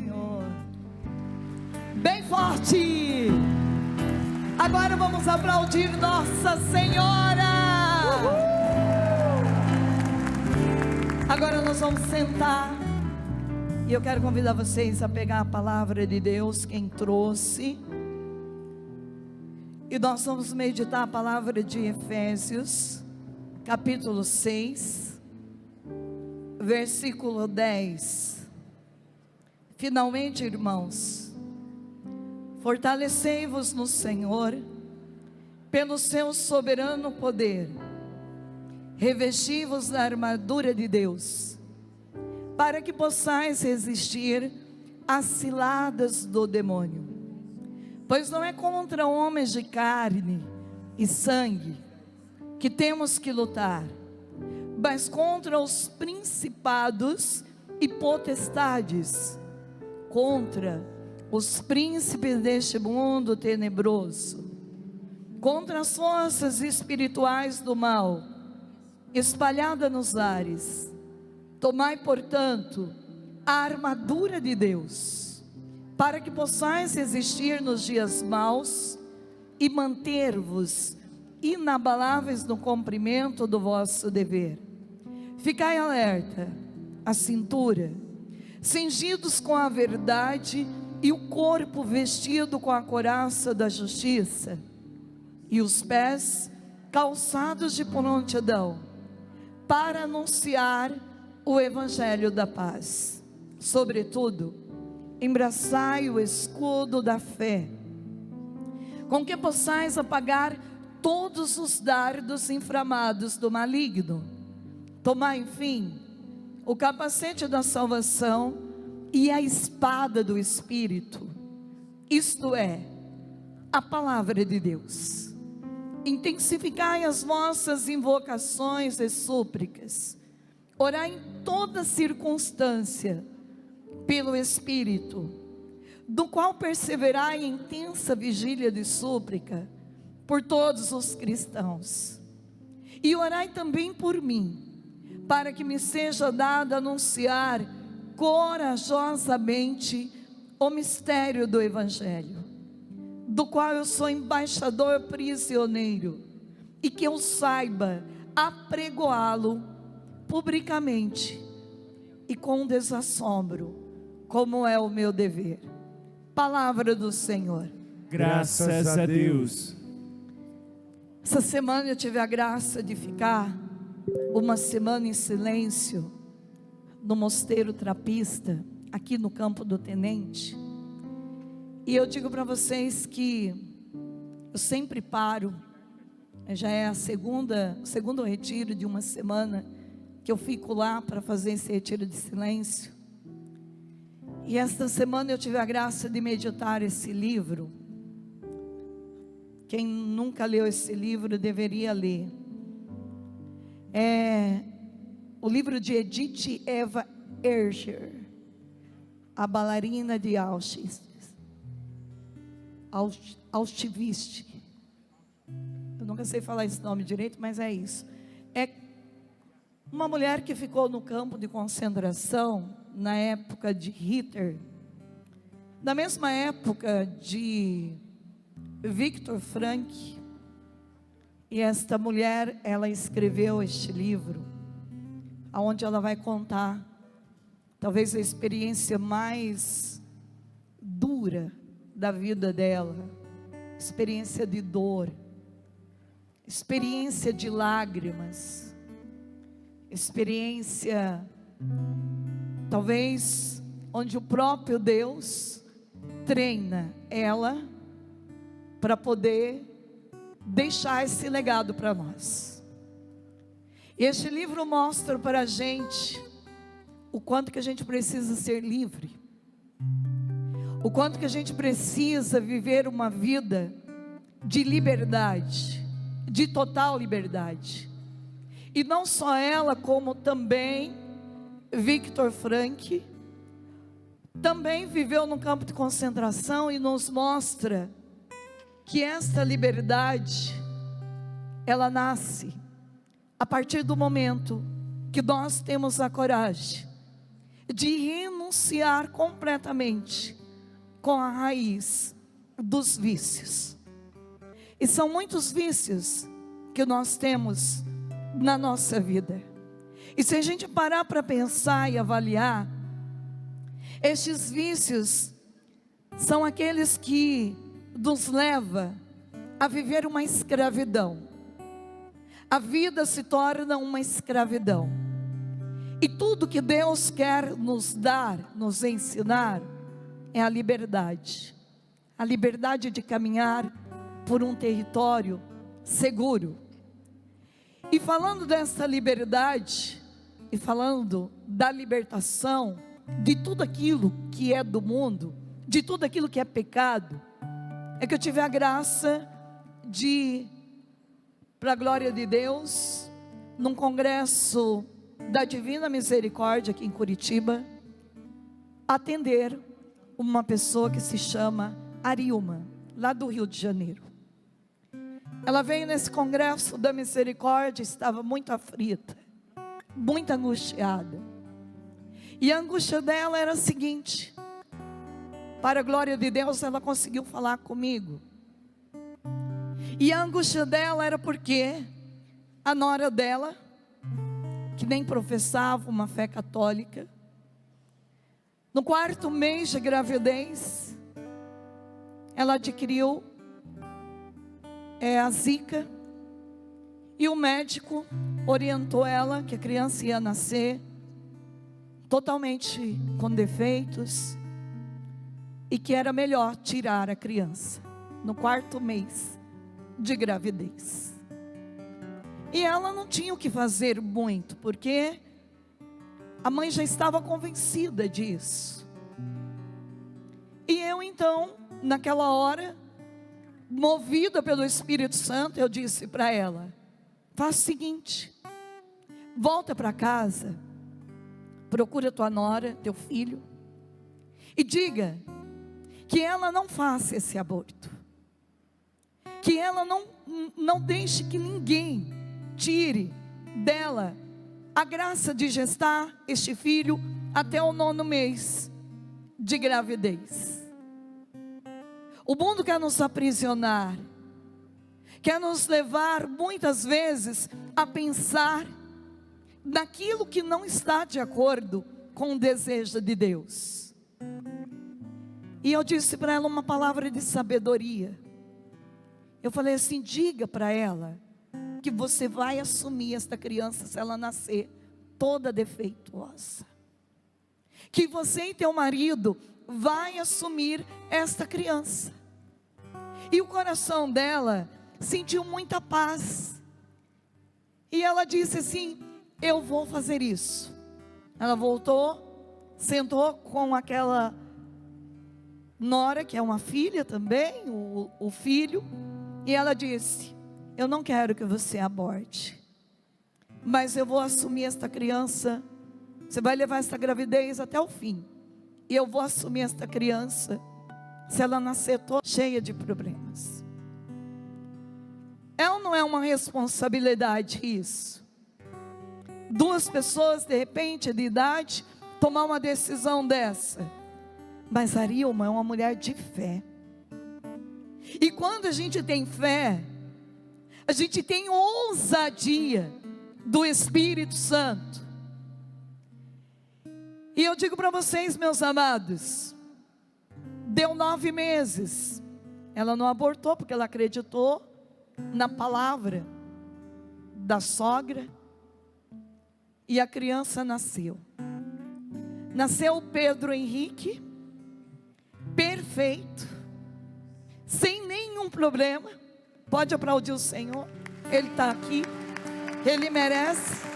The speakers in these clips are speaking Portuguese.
Senhor. Bem forte. Agora vamos aplaudir Nossa Senhora. Agora nós vamos sentar. E eu quero convidar vocês a pegar a palavra de Deus, quem trouxe. E nós vamos meditar a palavra de Efésios, capítulo 6, versículo 10. Finalmente, irmãos, fortalecei-vos no Senhor, pelo seu soberano poder, revesti-vos da armadura de Deus, para que possais resistir às ciladas do demônio. Pois não é contra homens de carne e sangue que temos que lutar, mas contra os principados e potestades, contra os príncipes deste mundo tenebroso, contra as forças espirituais do mal, espalhadas nos ares. Tomai, portanto, a armadura de Deus, para que possais resistir nos dias maus e manter-vos inabaláveis no cumprimento do vosso dever. Ficai alerta, a cintura, cingidos com a verdade, e o corpo vestido com a couraça da justiça, e os pés calçados de prontidão, para anunciar o evangelho da paz. Sobretudo, embraçai o escudo da fé, com que possais apagar todos os dardos inflamados do maligno. Tomai, enfim, o capacete da salvação e a espada do Espírito, isto é, a palavra de Deus. Intensificai as vossas invocações e súplicas, orai em toda circunstância, pelo Espírito, do qual perseverai em intensa vigília de súplica, por todos os cristãos. E orai também por mim, para que me seja dado anunciar corajosamente o mistério do Evangelho, do qual eu sou embaixador prisioneiro, e que eu saiba apregoá-lo publicamente e com desassombro, como é o meu dever. Palavra do Senhor. Graças a Deus. Essa semana eu tive a graça de ficar uma semana em silêncio no Mosteiro Trapista, aqui no Campo do Tenente. E eu digo para vocês que eu sempre paro, já é o segundo retiro de uma semana que eu fico lá para fazer esse retiro de silêncio. E esta semana eu tive a graça de meditar esse livro. Quem nunca leu esse livro deveria ler. É o livro de Edith Eva Eger, a bailarina de Auschwitz. Eu nunca sei falar esse nome direito, mas é isso. É uma mulher que ficou no campo de concentração na época de Hitler, na mesma época de Viktor Frankl. E esta mulher, ela escreveu este livro, onde ela vai contar, talvez a experiência mais dura da vida dela, experiência de dor, experiência de lágrimas, experiência, talvez, onde o próprio Deus treina ela para poder deixar esse legado para nós. E este livro mostra para a gente o quanto que a gente precisa ser livre, o quanto que a gente precisa viver uma vida de liberdade, de total liberdade. E não só ela, como também Viktor Frankl, também viveu no campo de concentração e nos mostra que esta liberdade, ela nasce a partir do momento que nós temos a coragem de renunciar completamente com a raiz dos vícios. E são muitos vícios que nós temos na nossa vida. E se a gente parar para pensar e avaliar, estes vícios são aqueles que nos levam a viver uma escravidão. A vida se torna uma escravidão. E tudo que Deus quer nos dar, nos ensinar, é a liberdade. A liberdade de caminhar por um território seguro. E falando dessa liberdade, e falando da libertação de tudo aquilo que é do mundo, de tudo aquilo que é pecado, é que eu tive a graça de, para a glória de Deus, num congresso da Divina Misericórdia aqui em Curitiba, atender uma pessoa que se chama Ariuma, lá do Rio de Janeiro. Ela veio nesse congresso da misericórdia, estava muito aflita, muito angustiada. E a angústia dela era a seguinte: para a glória de Deus, ela conseguiu falar comigo. E a angústia dela era porque a nora dela, que nem professava uma fé católica, no 4º mês de gravidez, ela adquiriu a zika, e o médico orientou ela que a criança ia nascer totalmente com defeitos e que era melhor tirar a criança no 4º mês de gravidez. E ela não tinha o que fazer muito, porque a mãe já estava convencida disso. E eu então, naquela hora, movida pelo Espírito Santo, eu disse para ela: faz o seguinte, volta para casa, procura tua nora, teu filho, e diga que ela não faça esse aborto, que ela não deixe que ninguém tire dela a graça de gestar este filho até o 9º mês de gravidez. O mundo quer nos aprisionar, quer nos levar muitas vezes a pensar naquilo que não está de acordo com o desejo de Deus. E eu disse para ela uma palavra de sabedoria. Eu falei assim: diga para ela que você vai assumir esta criança se ela nascer toda defeituosa. Que você e teu marido vai assumir esta criança. E o coração dela sentiu muita paz. E ela disse assim: eu vou fazer isso. Ela voltou, sentou com aquela nora, que é uma filha também, o filho, e ela disse: eu não quero que você aborte, mas eu vou assumir esta criança. Você vai levar esta gravidez até o fim, e eu vou assumir esta criança se ela nascer toda cheia de problemas. É ou não é uma responsabilidade isso? 2 pessoas de repente de idade tomar uma decisão dessa. Mas Ariuma é uma mulher de fé. E quando a gente tem fé, a gente tem ousadia do Espírito Santo. E eu digo para vocês, meus amados, deu 9 meses, ela não abortou porque ela acreditou na palavra da sogra, e a criança nasceu. Nasceu o Pedro Henrique, perfeito, sem nenhum problema. Pode aplaudir o Senhor, Ele está aqui, Ele merece.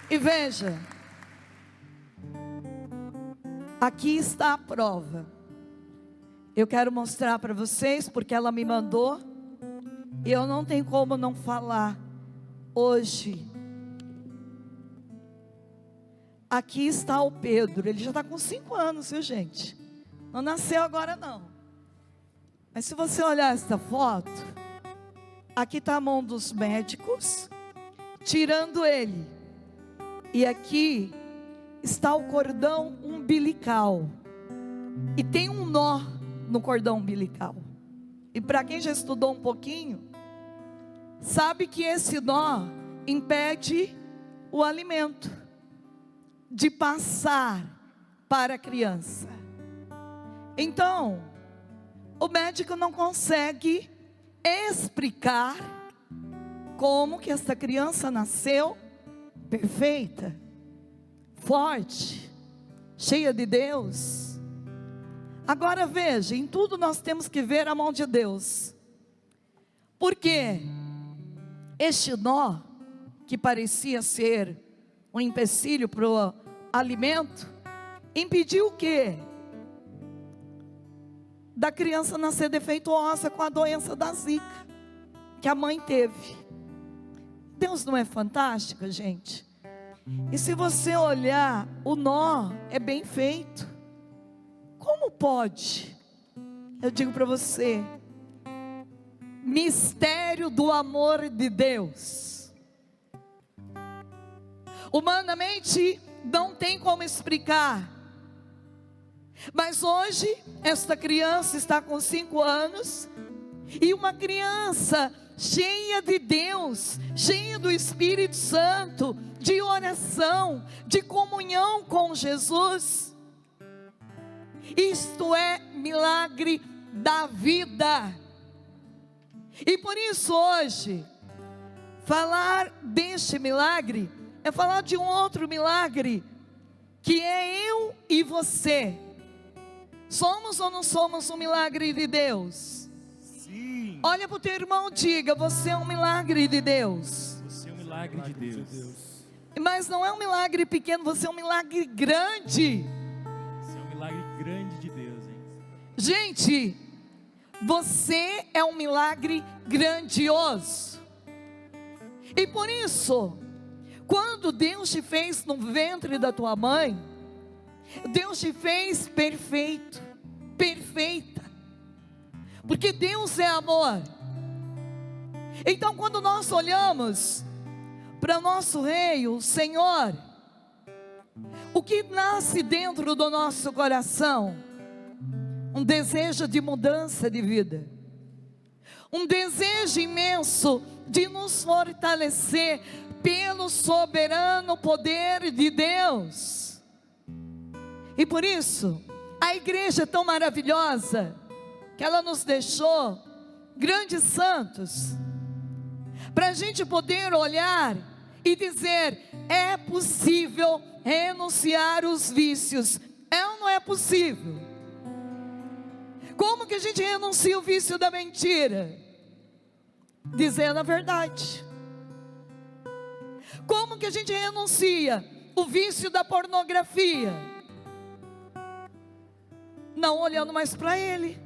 E veja, aqui está a prova. Eu quero mostrar para vocês, porque ela me mandou, e eu não tenho como não falar hoje. Aqui está o Pedro, ele já está com 5 anos, viu gente? Não nasceu agora não. Mas se você olhar esta foto, aqui está a mão dos médicos, tirando ele. E aqui está o cordão umbilical. E tem um nó no cordão umbilical. E para quem já estudou um pouquinho, sabe que esse nó impede o alimento de passar para a criança. Então, o médico não consegue explicar como que essa criança nasceu perfeita, forte, cheia de Deus. Agora veja, em tudo nós temos que ver a mão de Deus. Porque este nó, que parecia ser um empecilho para o alimento, impediu o quê? Da criança nascer defeituosa com a doença da Zika, que a mãe teve. Deus não é fantástico, gente? E se você olhar, o nó é bem feito. Como pode? Eu digo para você, mistério do amor de Deus. Humanamente não tem como explicar. Mas hoje, esta criança está com 5 anos, e uma criança cheia de Deus, cheia do Espírito Santo, de oração, de comunhão com Jesus. Isto é milagre da vida. E por isso hoje, falar deste milagre, é falar de um outro milagre, que é eu e você. Somos ou não somos um milagre de Deus? Sim. Olha para o teu irmão e diga: você é um milagre de Deus. Você é um milagre de Deus. Mas não é um milagre pequeno, você é um milagre grande. Você é um milagre grande de Deus, hein? Gente, você é um milagre grandioso. E por isso, quando Deus te fez no ventre da tua mãe, Deus te fez perfeito, perfeita, porque Deus é amor. Então quando nós olhamos para o nosso Rei, o Senhor, o que nasce dentro do nosso coração? Um desejo de mudança de vida, um desejo imenso de nos fortalecer pelo soberano poder de Deus. E por isso, a igreja é tão maravilhosa, que ela nos deixou grandes santos, para a gente poder olhar e dizer: é possível renunciar os vícios. É ou não é possível? Como que a gente renuncia o vício da mentira? Dizendo a verdade. Como que a gente renuncia o vício da pornografia? Não olhando mais para ele.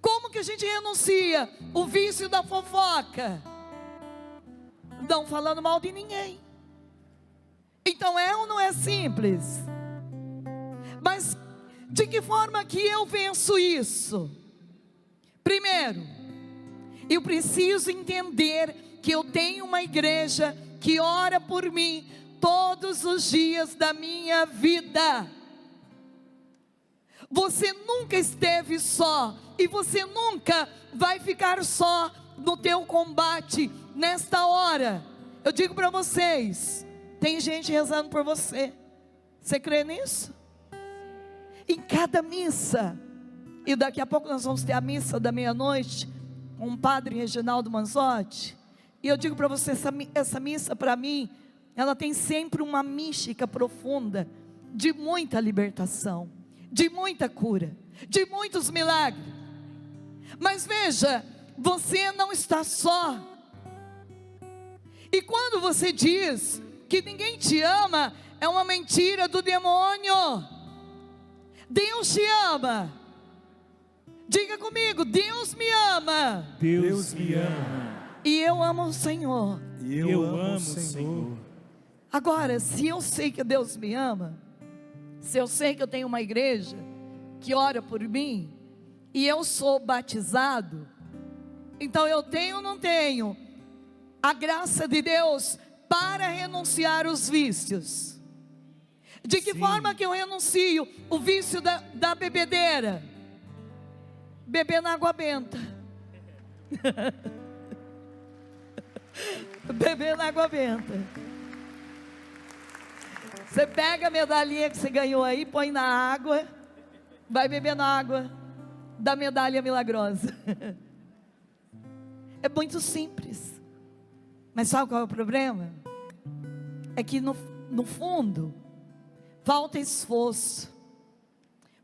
Como que a gente renuncia o vício da fofoca? Não falando mal de ninguém. Então é ou não é simples? Mas de que forma que eu venço isso? Primeiro, eu preciso entender que eu tenho uma igreja que ora por mim todos os dias da minha vida. Você nunca esteve só, e você nunca vai ficar só no teu combate nesta hora. Eu digo para vocês, tem gente rezando por você. Você crê nisso? Em cada missa, e daqui a pouco nós vamos ter a missa da meia-noite com o padre Reginaldo Manzotti. E eu digo para você, essa missa para mim, ela tem sempre uma mística profunda, de muita libertação, de muita cura, de muitos milagres. Mas veja, você não está só. E quando você diz que ninguém te ama, é uma mentira do demônio. Deus te ama. Diga comigo: Deus me ama. Deus me ama. E eu amo o Senhor. E eu amo o Senhor. Agora, se eu sei que Deus me ama, se eu sei que eu tenho uma igreja que ora por mim, e eu sou batizado, então eu tenho ou não tenho a graça de Deus para renunciar os vícios. De que forma que eu renuncio o vício da bebedeira? Beber na água benta. Beber na água benta. Você pega a medalhinha que você ganhou aí, põe na água, vai beber na água da medalha milagrosa. É muito simples. Mas sabe qual é o problema? É que no fundo falta esforço,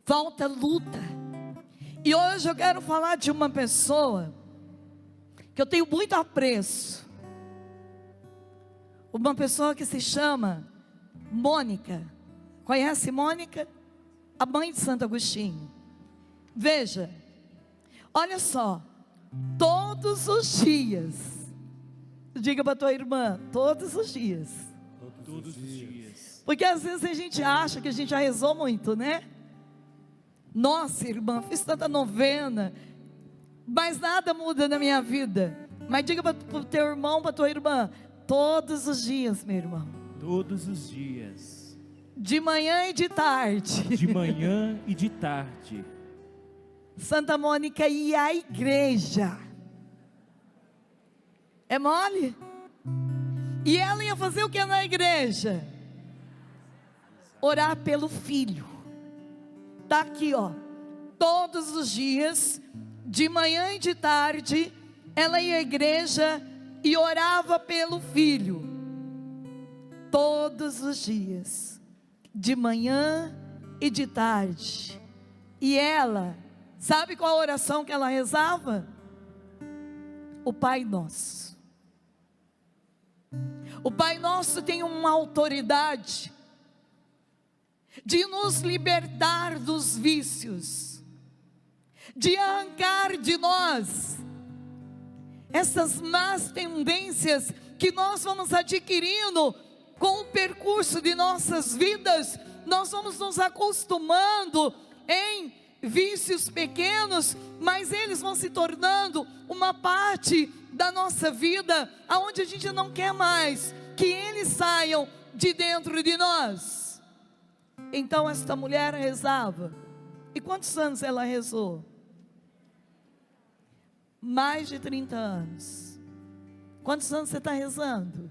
falta luta. E hoje eu quero falar de uma pessoa que eu tenho muito apreço. Uma pessoa que se chama Mônica. Conhece Mônica? A mãe de Santo Agostinho. Veja, olha só, todos os dias, diga para tua irmã, todos os dias. Todos os dias. Porque às vezes a gente acha que a gente já rezou muito, né? Nossa, irmã, fiz tanta novena, mas nada muda na minha vida. Mas diga para o teu irmão, para tua irmã, todos os dias, meu irmão. Todos os dias. De manhã e de tarde. De manhã e de tarde. Santa Mônica ia à igreja. É mole? E ela ia fazer o que na igreja? Orar pelo filho. Está aqui, ó. Todos os dias, de manhã e de tarde, ela ia à igreja e orava pelo filho. Todos os dias, de manhã e de tarde. E ela, sabe qual a oração que ela rezava? O Pai Nosso. O Pai Nosso tem uma autoridade de nos libertar dos vícios, de arrancar de nós essas más tendências que nós vamos adquirindo com o percurso de nossas vidas. Nós vamos nos acostumando em vícios pequenos, mas eles vão se tornando uma parte da nossa vida, aonde a gente não quer mais que eles saiam de dentro de nós. Então esta mulher rezava. E quantos anos ela rezou? Mais de 30 anos. Quantos anos você está rezando?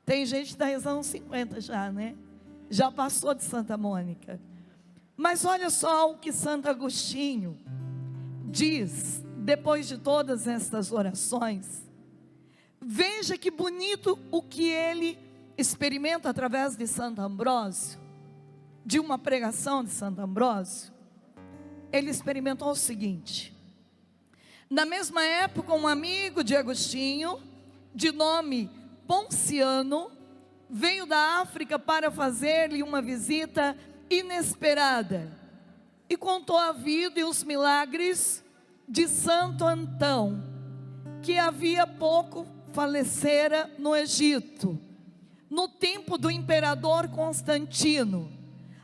Tem gente que está rezando uns 50 já, né? Já passou de Santa Mônica. Mas olha só o que Santo Agostinho diz, depois de todas estas orações. Veja que bonito o que ele experimenta através de Santo Ambrósio, de uma pregação de Santo Ambrósio. Ele experimentou o seguinte: na mesma época, um amigo de Agostinho, de nome Ponciano, veio da África para fazer-lhe uma visita inesperada e contou a vida e os milagres de Santo Antão, que havia pouco falecera no Egito, no tempo do imperador Constantino.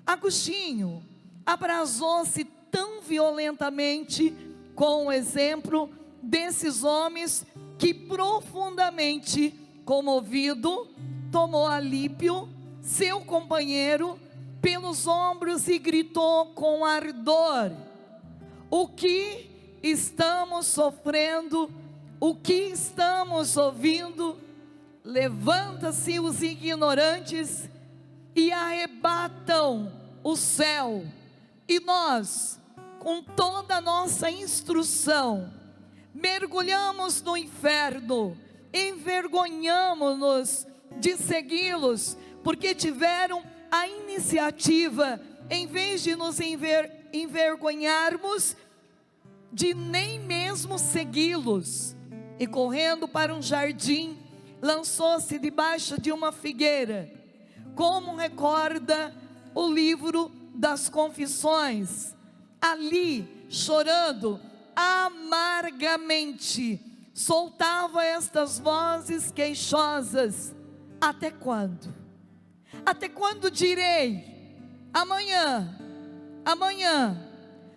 Agostinho abrasou-se tão violentamente com o exemplo desses homens que, profundamente comovido, tomou Alípio, seu companheiro, pelos ombros e gritou com ardor: o que estamos sofrendo, o que estamos ouvindo? Levanta-se os ignorantes e arrebatam o céu, e nós, com toda a nossa instrução, mergulhamos no inferno, envergonhamos-nos de segui-los, porque tiveram a iniciativa, em vez de nos envergonharmos, de nem mesmo segui-los. E correndo para um jardim, lançou-se debaixo de uma figueira, como recorda o livro das Confissões. Ali, chorando amargamente, soltava estas vozes queixosas: até quando? Até quando direi, amanhã, amanhã,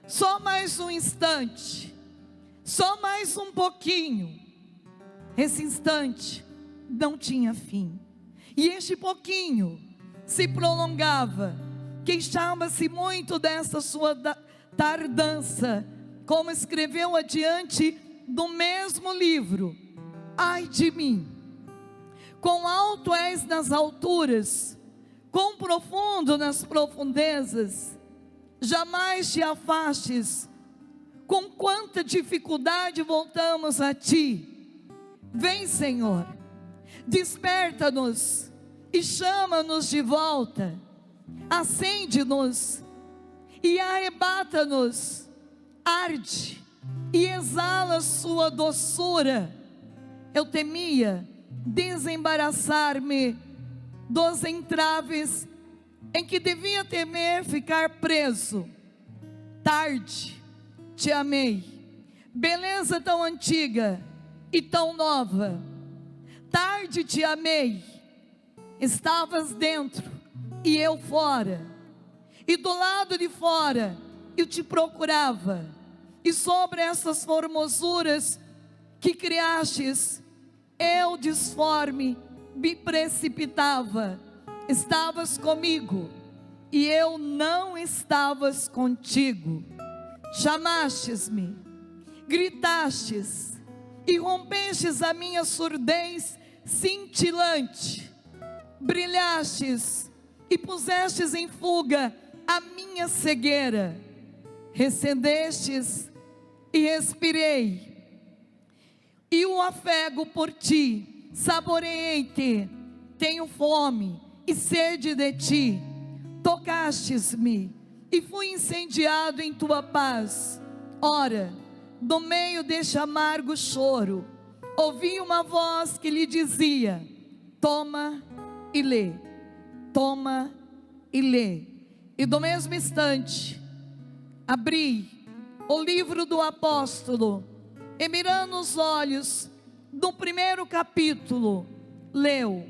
só mais um instante, só mais um pouquinho? Esse instante não tinha fim. E este pouquinho se prolongava. Queixava-se muito dessa sua tardança, como escreveu adiante do mesmo livro: ai de mim, quão alto és nas alturas, quão profundo nas profundezas, jamais te afastes, com quanta dificuldade voltamos a ti. Vem, Senhor, desperta-nos e chama-nos de volta, acende-nos e arrebata-nos, arde e exala sua doçura. Eu temia desembaraçar-me dos entraves em que devia temer ficar preso. Tarde te amei, beleza tão antiga e tão nova. Tarde te amei, estavas dentro e eu fora, e do lado de fora eu te procurava, e sobre essas formosuras que criastes, eu disforme me precipitava. Estavas comigo e eu não estavas contigo. Chamastes-me, gritastes e rompestes a minha surdez cintilante. Brilhastes e pusestes em fuga a minha cegueira. Recendestes e respirei, e o afego por ti, saboreei-te, tenho fome e sede de ti. Tocastes-me e fui incendiado em tua paz. Ora, no meio deste amargo choro, ouvi uma voz que lhe dizia: toma e lê, toma e lê. E no mesmo instante, abri o livro do apóstolo, e mirando os olhos no primeiro capítulo, leu: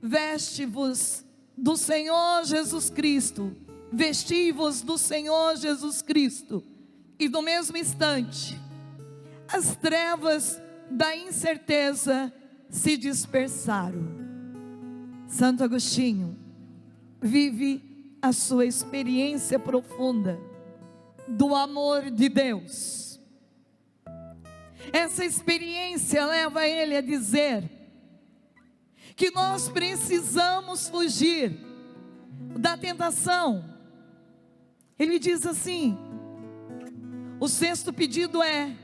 veste-vos do Senhor Jesus Cristo, vesti-vos do Senhor Jesus Cristo. E no mesmo instante, as trevas da incerteza se dispersaram. Santo Agostinho vive a sua experiência profunda do amor de Deus. Essa experiência leva ele a dizer que nós precisamos fugir da tentação. Ele diz assim: o sexto pedido é: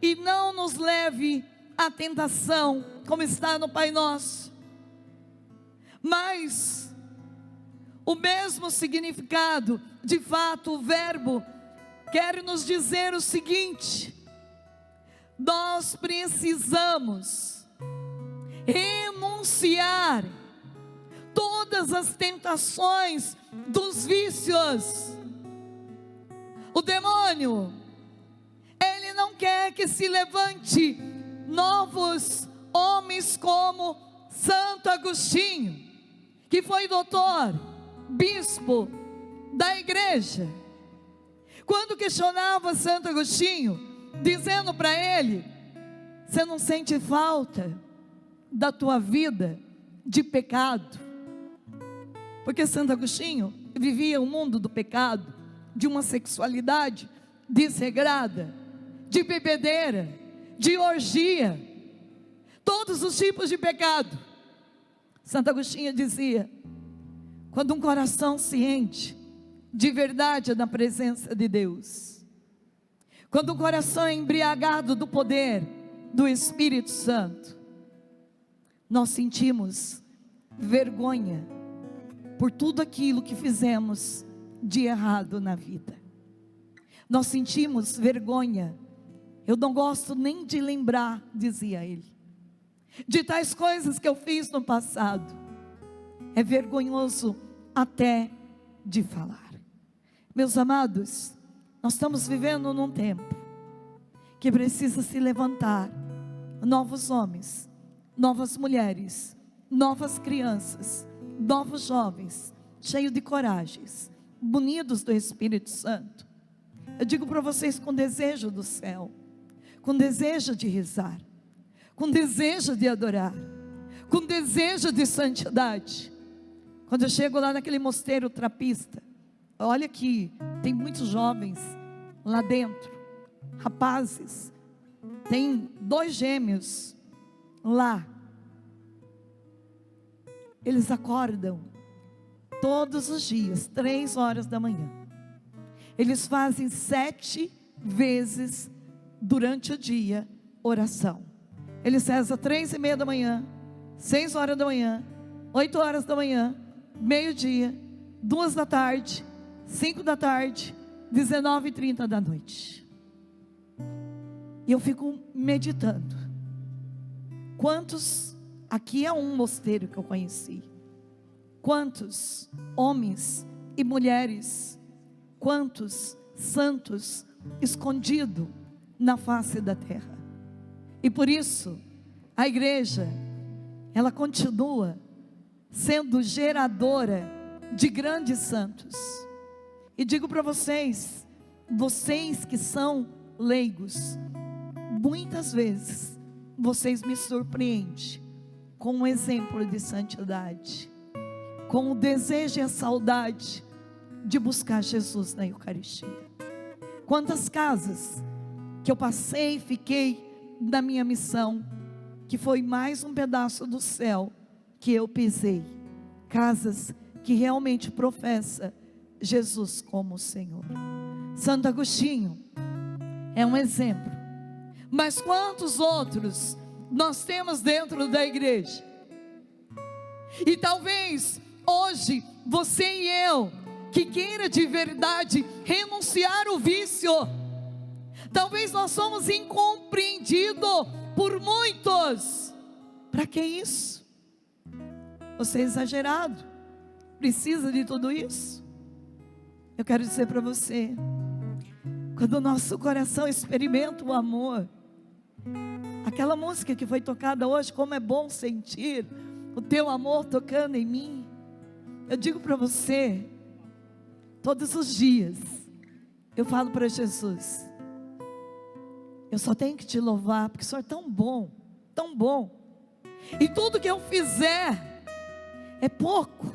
e não nos leve à tentação, como está no Pai Nosso. Mas o mesmo significado, de fato, o verbo quer nos dizer o seguinte: nós precisamos renunciar todas as tentações dos vícios. O demônio, ele não quer que se levante novos homens como Santo Agostinho, que foi doutor, bispo da igreja. Quando questionava Santo Agostinho, dizendo para ele: você não sente falta da tua vida de pecado? Porque Santo Agostinho vivia o mundo do pecado, de uma sexualidade desregrada, de bebedeira, de orgia, todos os tipos de pecado. Santo Agostinho dizia: quando um coração se enche de verdade na presença de Deus, quando o coração é embriagado do poder do Espírito Santo, nós sentimos vergonha por tudo aquilo que fizemos de errado na vida. Nós sentimos vergonha. Eu não gosto nem de lembrar, dizia ele, de tais coisas que eu fiz no passado. É vergonhoso até de falar. Meus amados, nós estamos vivendo num tempo que precisa se levantar novos homens, novas mulheres, novas crianças, novos jovens, cheios de coragens, munidos do Espírito Santo. Eu digo para vocês, com desejo do céu, com desejo de rezar, com desejo de adorar, com desejo de santidade. Quando eu chego lá naquele mosteiro trapista, olha que tem muitos jovens lá dentro, rapazes, tem 2 gêmeos lá. Eles acordam todos os dias, 3 horas da manhã. Eles fazem 7 vezes durante o dia oração. Eles rezam 3:30 da manhã, 6 horas da manhã, 8 horas da manhã, meio-dia, 2 da tarde, 5 da tarde, 19:30 da noite. E eu fico meditando. Quantos, aqui é um mosteiro que eu conheci, quantos homens e mulheres, quantos santos escondidos na face da terra. E por isso, a igreja, ela continua sendo geradora de grandes santos. E digo para vocês, vocês que são leigos, muitas vezes, vocês me surpreendem com um exemplo de santidade, com o desejo e a saudade de buscar Jesus na Eucaristia. Quantas casas que eu passei e fiquei na minha missão, que foi mais um pedaço do céu que eu pisei. Casas que realmente professam Jesus como Senhor. Santo Agostinho é um exemplo. Mas quantos outros nós temos dentro da igreja? E talvez hoje você e eu, que queira de verdade renunciar ao vício, talvez nós somos incompreendidos por muitos. Para que isso? Você é exagerado? Precisa de tudo isso? Eu quero dizer para você, quando o nosso coração experimenta o amor, aquela música que foi tocada hoje, como é bom sentir o teu amor tocando em mim. Eu digo para você, todos os dias, eu falo para Jesus, eu só tenho que te louvar, porque o Senhor é tão bom, tão bom. E tudo que eu fizer é pouco.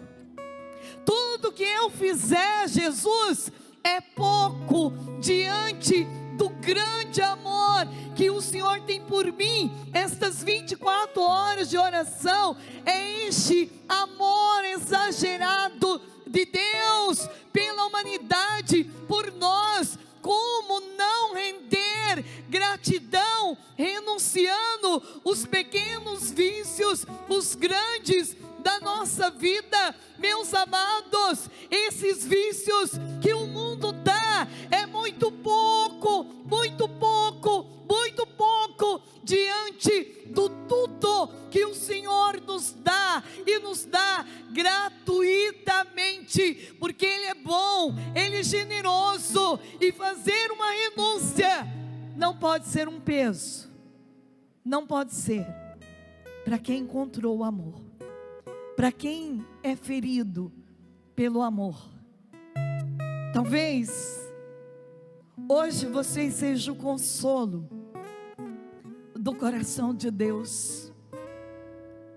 Tudo que eu fizer, Jesus, é pouco diante do grande amor que o Senhor tem por mim. Estas 24 horas de oração é este amor exagerado de Deus pela humanidade, por nós. Como não render gratidão, renunciando os pequenos vícios, os grandes da nossa vida, meus amados? Esses vícios que o mundo dá é muito pouco, muito pouco, muito pouco diante do tudo que o Senhor nos dá, e nos dá gratuitamente, porque Ele é bom, Ele é generoso, e fazer uma renúncia não pode ser um peso, não pode ser para quem encontrou o amor, para quem é ferido pelo amor. Talvez hoje vocês sejam o consolo do coração de Deus.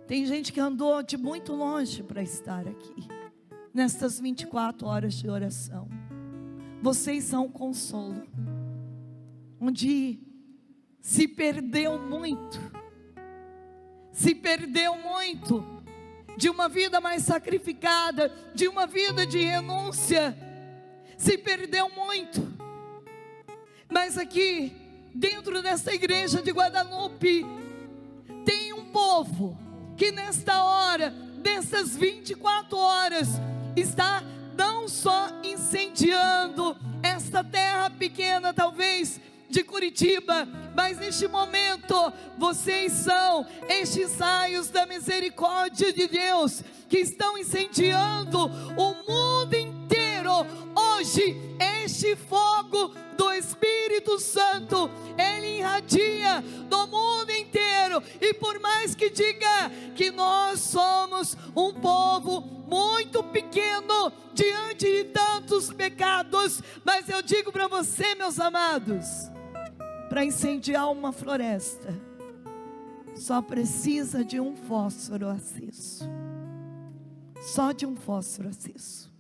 Tem gente que andou de muito longe para estar aqui, nestas 24 horas de oração. Vocês são o consolo, onde se perdeu muito de uma vida mais sacrificada, de uma vida de renúncia, se perdeu muito. Mas aqui, dentro dessa igreja de Guadalupe, tem um povo que nesta hora, nessas 24 horas, está não só incendiando esta terra pequena, talvez, de Curitiba, mas neste momento, vocês são estes raios da misericórdia de Deus, que estão incendiando o mundo inteiro. Hoje, este fogo do Espírito Santo, ele irradia do mundo inteiro. E por mais que diga que nós somos um povo muito pequeno diante de tantos pecados, mas eu digo para você, meus amados, para incendiar uma floresta, só precisa de um fósforo aceso. Só de um fósforo aceso.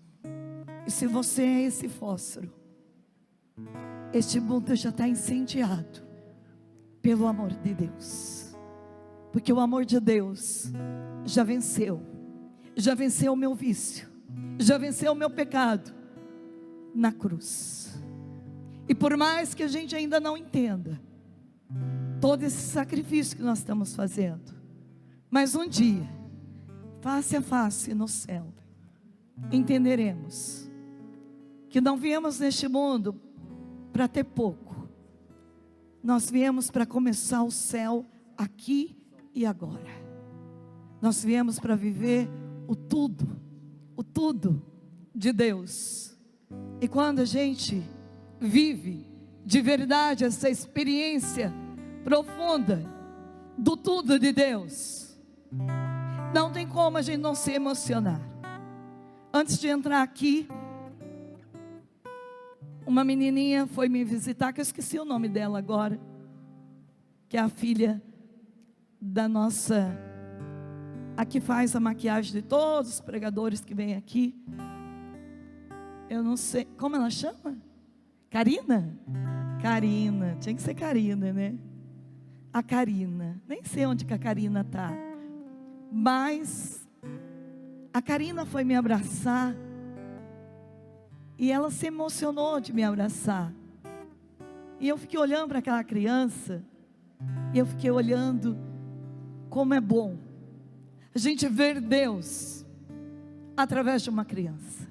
E se você é esse fósforo, este mundo já está incendiado pelo amor de Deus. Porque o amor de Deus já venceu o meu vício, já venceu o meu pecado na cruz. E por mais que a gente ainda não entenda todo esse sacrifício que nós estamos fazendo, mas um dia, face a face no céu, entenderemos que não viemos neste mundo para ter pouco. Nós viemos para começar o céu aqui e agora. Nós viemos para viver o tudo de Deus. E quando a gente vive de verdade essa experiência profunda do tudo de Deus, não tem como a gente não se emocionar. Antes de entrar aqui, uma menininha foi me visitar, que eu esqueci o nome dela agora, que é a filha da nossa, a que faz a maquiagem de todos os pregadores que vêm aqui. Eu não sei, como ela chama? Karina? Karina, tinha que ser Karina, né? A Karina, nem sei onde que a Karina está, mas a Karina foi me abraçar, e ela se emocionou de me abraçar, e eu fiquei olhando para aquela criança, e eu fiquei olhando como é bom a gente ver Deus através de uma criança,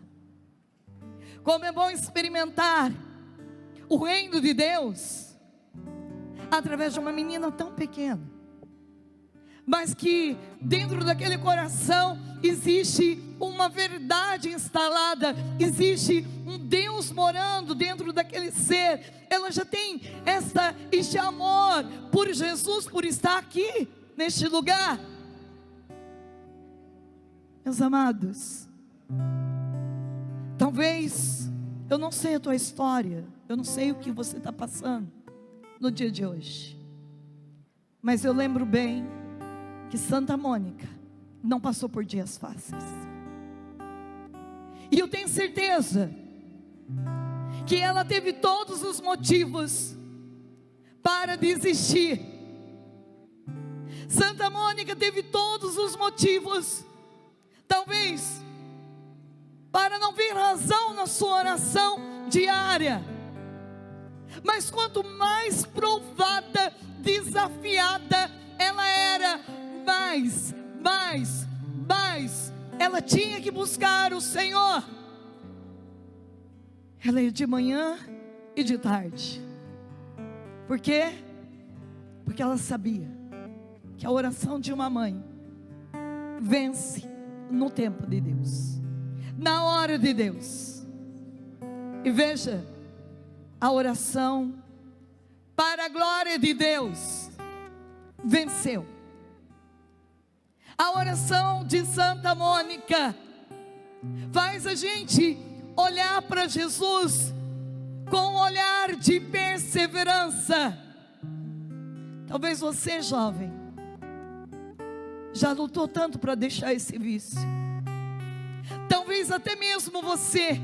como é bom experimentar o reino de Deus através de uma menina tão pequena, mas que dentro daquele coração existe uma verdade instalada, existe um Deus morando dentro daquele ser. Ela já tem este amor por Jesus, por estar aqui neste lugar. Meus amados, talvez, eu não sei a tua história, eu não sei o que você está passando no dia de hoje, mas eu lembro bem que Santa Mônica não passou por dias fáceis, e eu tenho certeza que ela teve todos os motivos para desistir. Santa Mônica teve todos os motivos, talvez, para não ver razão na sua oração diária, mas quanto mais provada, desafiada ela era, mais ela tinha que buscar o Senhor. Ela ia de manhã e de tarde. Por quê? Porque ela sabia que a oração de uma mãe vence no tempo de Deus, na hora de Deus. E veja, a oração para a glória de Deus venceu. A oração de Santa Mônica faz a gente olhar para Jesus com um olhar de perseverança. Talvez você, jovem, já lutou tanto para deixar esse vício. Talvez até mesmo você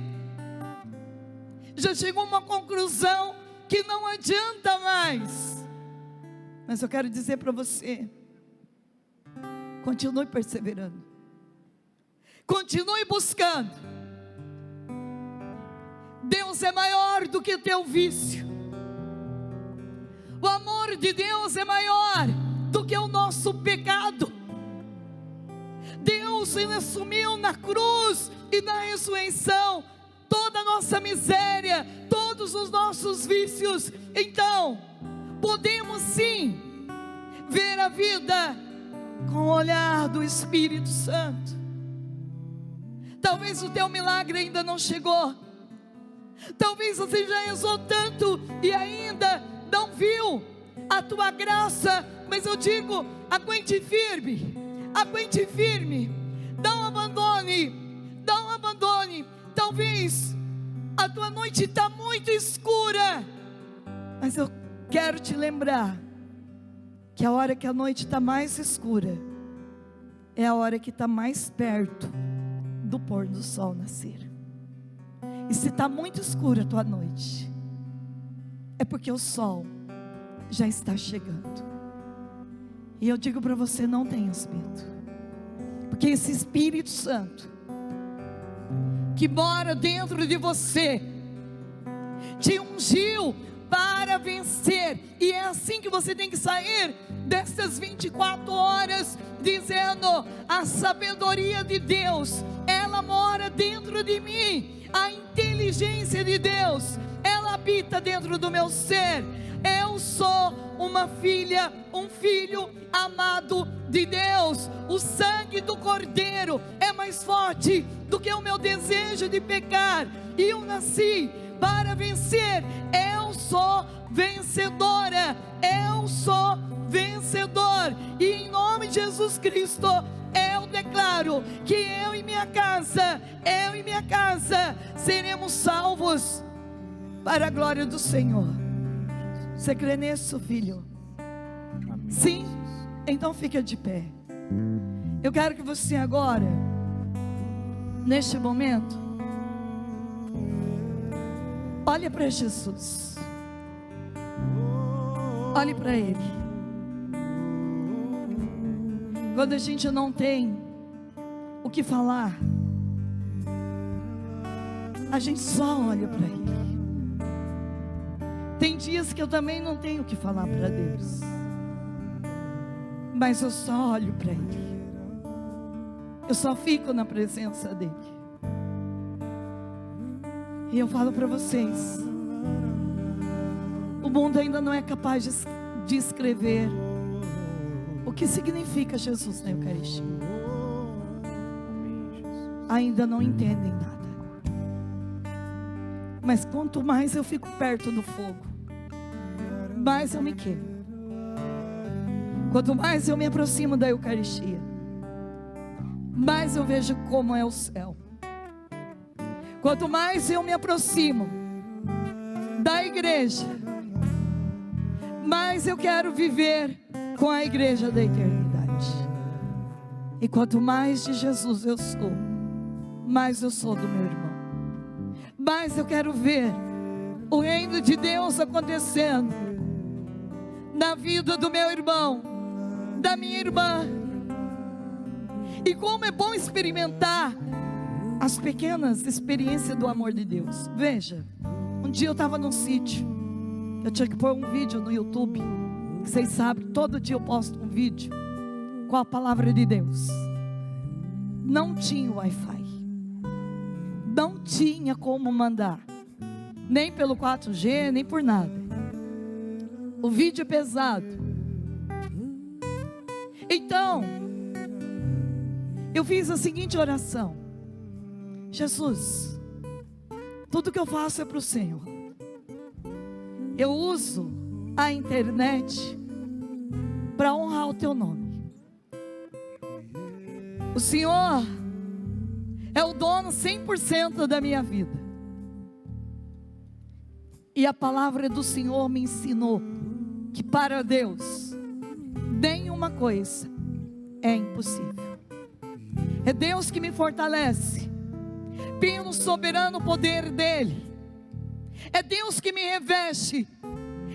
já chegou a uma conclusão que não adianta mais. Mas eu quero dizer para você, continue perseverando, continue buscando. Deus é maior do que teu vício. O amor de Deus é maior do que o nosso pecado. Deus, Ele assumiu na cruz e na ressurreição toda a nossa miséria, todos os nossos vícios. Então, podemos sim ver a vida com o olhar do Espírito Santo. Talvez o teu milagre ainda não chegou. Talvez você já rezou tanto e ainda não viu a tua graça. Mas eu digo, aguente firme, aguente firme. Não abandone, não abandone. Talvez a tua noite está muito escura, mas eu quero te lembrar que a hora que a noite está mais escura é a hora que está mais perto do pôr do sol nascer. E se está muito escura a tua noite, é porque o sol já está chegando. E eu digo para você, não tenhas medo, porque esse Espírito Santo que mora dentro de você te ungiu para vencer. E é assim que você tem que sair destas 24 horas, dizendo: a sabedoria de Deus, ela mora dentro de mim. A inteligência de Deus, ela habita dentro do meu ser. Eu sou uma filha, um filho amado de Deus. O sangue do Cordeiro é mais forte do que o meu desejo de pecar. E eu nasci para vencer. Eu sou vencedora. Eu sou vencedor. E em nome de Jesus Cristo, eu declaro que eu e minha casa seremos salvos para a glória do Senhor. Você crê nisso, filho? Amém. Sim? Então fica de pé. Eu quero que você agora, neste momento, olhe para Jesus. Olhe para Ele. Quando a gente não tem o que falar, a gente só olha para Ele. Tem dias que eu também não tenho o que falar para Deus, mas eu só olho para Ele. Eu só fico na presença dEle. E eu falo para vocês, o mundo ainda não é capaz de escrever o que significa Jesus na Eucaristia. Amém, Jesus. Ainda não entendem nada. Mas quanto mais eu fico perto do fogo, mais eu me queimo. Quanto mais eu me aproximo da Eucaristia, mais eu vejo como é o céu. Quanto mais eu me aproximo da igreja, mais eu quero viver com a igreja da eternidade. E quanto mais de Jesus eu sou, mais eu sou do meu irmão. Mais eu quero ver o reino de Deus acontecendo na vida do meu irmão, da minha irmã. E como é bom experimentar as pequenas experiências do amor de Deus. Veja, um dia eu estava num sítio, eu tinha que pôr um vídeo no YouTube. Vocês sabem, todo dia eu posto um vídeo com a palavra de Deus. Não tinha Wi-Fi, não tinha como mandar, nem pelo 4G, nem por nada. O vídeo é pesado. Então, eu fiz a seguinte oração: Jesus, tudo que eu faço é para o Senhor. Eu uso a internet para honrar o Teu nome. O Senhor é o dono 100% da minha vida. E a palavra do Senhor me ensinou que para Deus nenhuma coisa é impossível. É Deus que me fortalece pelo soberano poder dEle. É Deus que me reveste.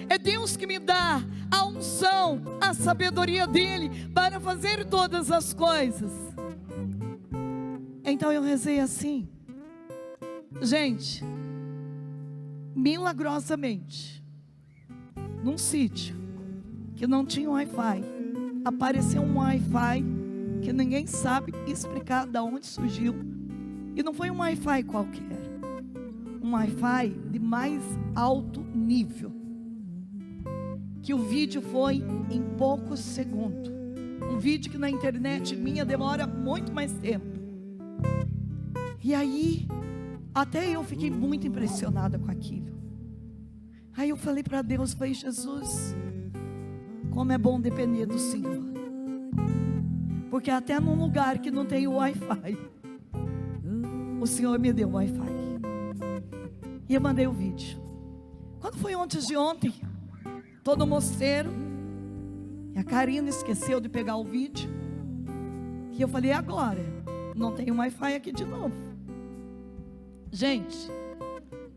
É Deus que me dá a unção, a sabedoria dEle para fazer todas as coisas. Então eu rezei assim. Gente, milagrosamente, num sítio que não tinha Wi-Fi, apareceu um Wi-Fi que ninguém sabe explicar de onde surgiu. E não foi um Wi-Fi qualquer, um Wi-Fi de mais alto nível, que o vídeo foi em poucos segundos. Um vídeo que na internet minha demora muito mais tempo. E aí, até eu fiquei muito impressionada com aquilo. Aí eu falei para Deus, falei: Jesus, como é bom depender do Senhor. Porque até num lugar que não tem Wi-Fi, o Senhor me deu Wi-Fi. E eu mandei o vídeo. Quando foi antes de ontem, todo mosteiro, e A Karina esqueceu de pegar o vídeo. E eu falei, agora? Não tem um Wi-Fi aqui de novo. Gente,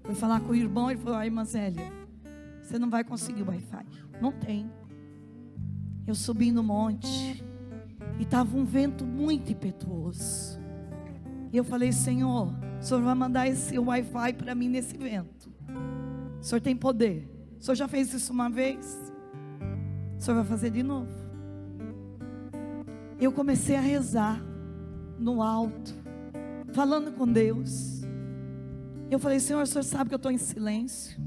fui falar com o irmão, ele falou, irmã Zélia, você não vai conseguir o Wi-Fi. Não tem. Eu subi no monte e estava um vento muito impetuoso. E eu falei, Senhor, o Senhor vai mandar esse Wi-Fi para mim nesse vento. O Senhor tem poder. O Senhor já fez isso uma vez, o Senhor vai fazer de novo. Eu comecei a rezar no alto, falando com Deus. Eu falei, Senhor, o Senhor sabe que eu estou em silêncio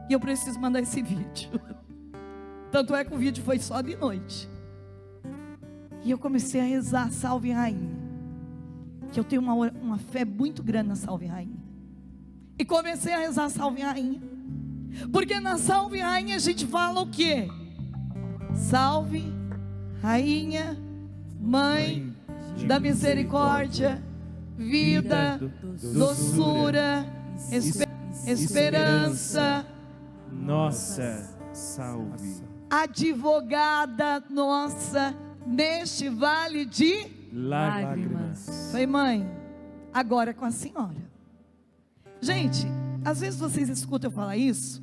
e eu preciso mandar esse vídeo. Tanto é que o vídeo foi só de noite. E eu comecei a rezar Salve Rainha, que eu tenho uma fé muito grande na Salve Rainha. E comecei a rezar Salve Rainha, porque na Salve Rainha a gente fala o quê? Salve Rainha, Mãe da misericórdia, vida, doçura, esperança, nossa, salve. Advogada nossa neste vale de lágrimas. Falei, mãe, agora é com a senhora. Gente, às vezes vocês escutam eu falar isso,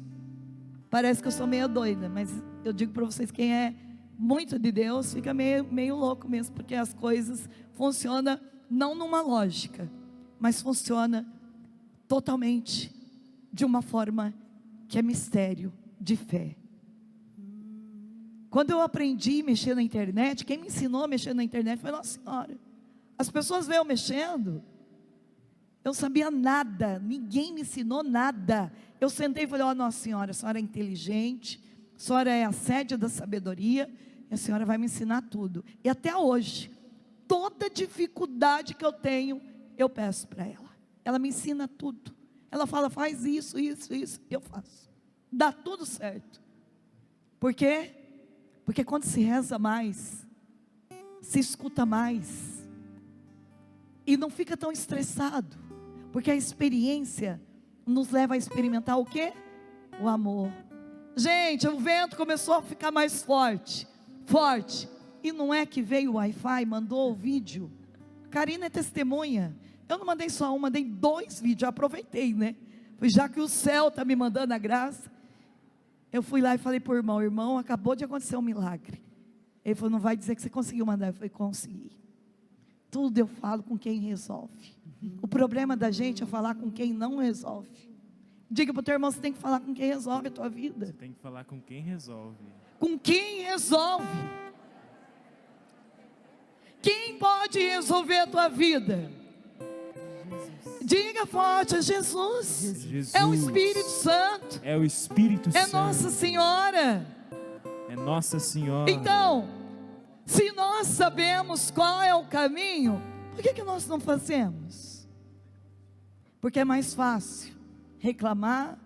parece que eu sou meio doida, mas eu digo para vocês, quem é muito de Deus fica meio louco mesmo, porque as coisas funcionam não numa lógica, mas funciona totalmente de uma forma que é mistério de fé. Quando eu aprendi a mexer na internet, quem me ensinou a mexer na internet foi Nossa Senhora. As pessoas veem eu mexendo, eu não sabia nada, ninguém me ensinou nada. Eu sentei e falei, Nossa Senhora, a senhora é inteligente, a senhora é a sede da sabedoria, e a senhora vai me ensinar tudo. E até hoje, toda dificuldade que eu tenho, eu peço para ela. Ela me ensina tudo. Ela fala, faz isso, eu faço. Dá tudo certo. Por quê? Porque quando se reza mais, se escuta mais, e não fica tão estressado, porque a experiência nos leva a experimentar o quê? O amor. Gente, o vento começou a ficar mais forte, e não é que veio o Wi-Fi, mandou o vídeo. Karina é testemunha, eu não mandei só um, mandei 2 vídeos, eu aproveitei, né? Já que o céu está me mandando a graça, eu fui lá e falei para o irmão, acabou de acontecer um milagre. Ele falou, não vai dizer que você conseguiu mandar. Eu falei, consegui. Tudo eu falo com quem resolve. O problema da gente é falar com quem não resolve. Diga para o teu irmão, você tem que falar com quem resolve a tua vida. Você tem que falar com quem resolve. Com quem resolve. Quem pode resolver a tua vida? Diga forte, é Jesus. Jesus. É o Espírito Santo. É o Espírito Santo. É Nossa Senhora. É Nossa Senhora. Então, se nós sabemos qual é o caminho, por que nós não fazemos? Porque é mais fácil reclamar,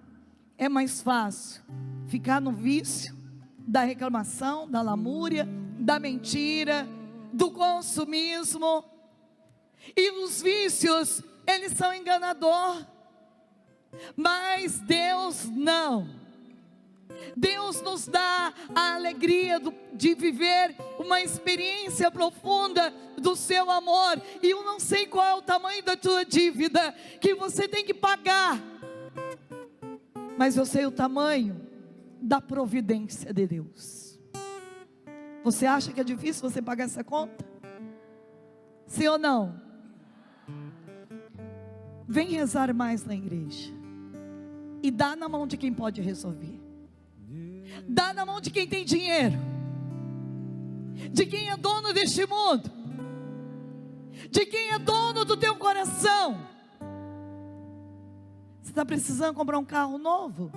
é mais fácil ficar no vício da reclamação, da lamúria, da mentira, do consumismo. E os vícios, eles são enganador, mas Deus não. Deus nos dá a alegria de viver uma experiência profunda do seu amor. E eu não sei qual é o tamanho da tua dívida que você tem que pagar, mas eu sei o tamanho da providência de Deus. Você acha que é difícil você pagar essa conta? Sim ou não? Vem rezar mais na igreja e dá na mão de quem pode resolver. Dá na mão de quem tem dinheiro, de quem é dono deste mundo, de quem é dono do teu coração. Você está precisando comprar um carro novo?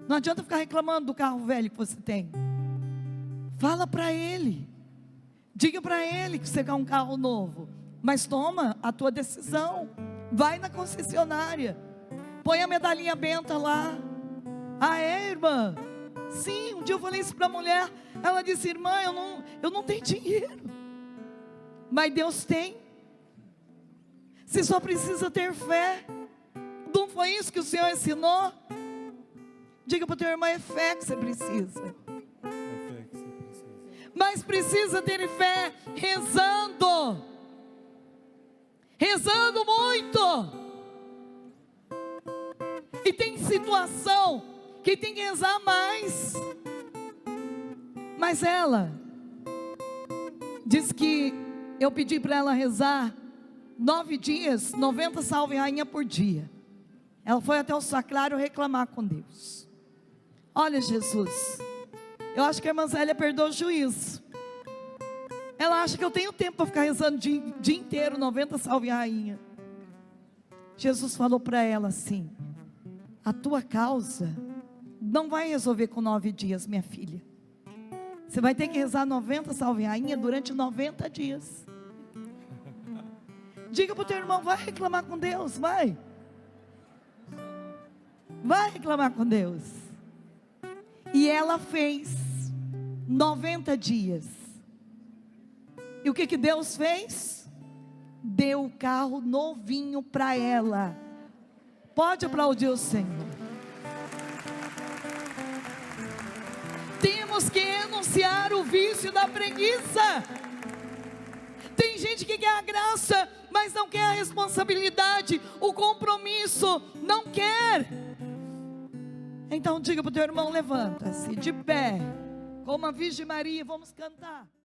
Não adianta ficar reclamando do carro velho que você tem. Fala para ele, diga para ele que você quer um carro novo, mas toma a tua decisão. Vai na concessionária, põe a medalhinha benta lá. Ah, é, irmã? Sim, um dia eu falei isso para a mulher. Ela disse, irmã, eu não tenho dinheiro, mas Deus tem. Você só precisa ter fé. Não foi isso que o Senhor ensinou? Diga para o teu irmão, é fé que você precisa. mas precisa ter fé rezando. Rezando muito. E tem situação que tem que rezar mais. Mas ela diz que eu pedi para ela rezar 9 dias, 90 salve rainha por dia. Ela foi até o sacrário reclamar com Deus. Olha, Jesus, eu acho que a irmã Zélia perdeu o juízo. Ela acha que eu tenho tempo para ficar rezando o dia inteiro 90 salve rainha. Jesus falou para ela assim: a tua causa não vai resolver com 9 dias, minha filha. Você vai ter que rezar 90 salve rainha durante 90 dias. Diga para o teu irmão, vai reclamar com Deus, vai. Vai reclamar com Deus. E ela fez 90 dias. E o que Deus fez? Deu o carro novinho para ela. Pode aplaudir o Senhor. Temos que renunciar o vício da preguiça. Tem gente que quer a graça, mas não quer a responsabilidade, o compromisso, não quer. Então diga para o teu irmão, levanta-se de pé, como a Virgem Maria, vamos cantar.